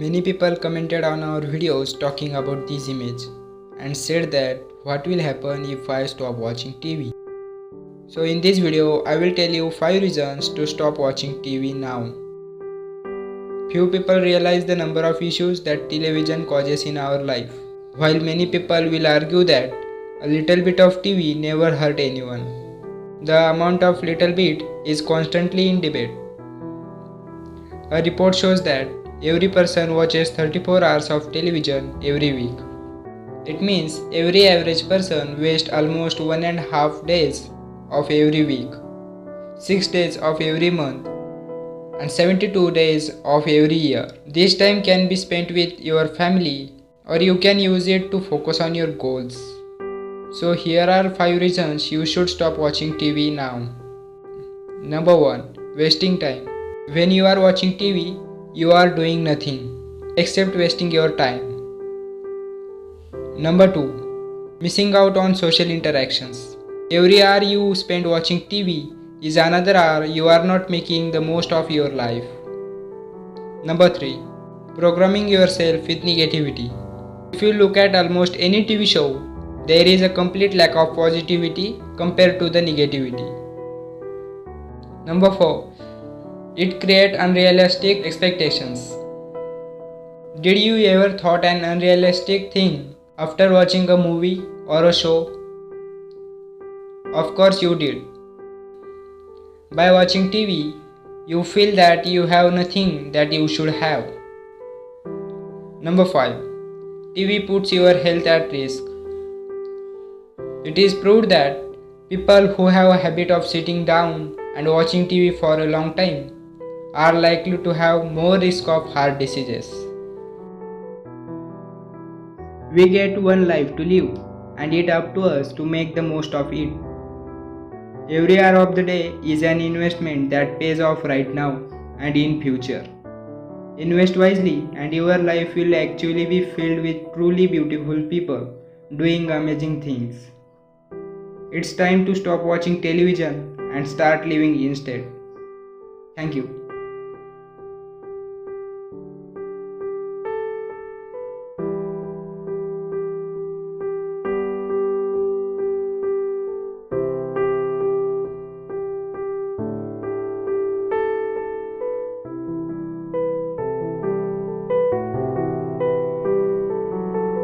Many people commented on our videos talking about this image and said that what will happen if I stop watching TV. So in this video I will tell you 5 reasons to stop watching TV now. Few people realize the number of issues that television causes in our life. While many people will argue that a little bit of TV never hurt anyone, the amount of little bit is constantly in debate. A report shows that every person watches 34 hours of television every week. It means every average person wastes almost 1.5 days of every week, 6 days of every month, and 72 days of every year. This time can be spent with your family, or you can use it to focus on your goals. So here are 5 reasons you should stop watching TV now. Number 1. Wasting time. When you are watching TV, you are doing nothing except wasting your time. Number 2. Missing out on social interactions. Every hour you spend watching TV is another hour you are not making the most of your life. Number 3. Programming yourself with negativity. If you look at almost any TV show, there is a complete lack of positivity compared to the negativity. Number 4. It creates unrealistic expectations. Did you ever thought an unrealistic thing after watching a movie or a show? Of course you did. By watching TV, you feel that you have nothing that you should have. Number 5. TV puts your health at risk. It is proved that people who have a habit of sitting down and watching TV for a long time are likely to have more risk of heart diseases. We get one life to live, and it's up to us to make the most of it. Every hour of the day is an investment that pays off right now and in future. Invest wisely and your life will actually be filled with truly beautiful people doing amazing things. It's time to stop watching television and start living instead. Thank you.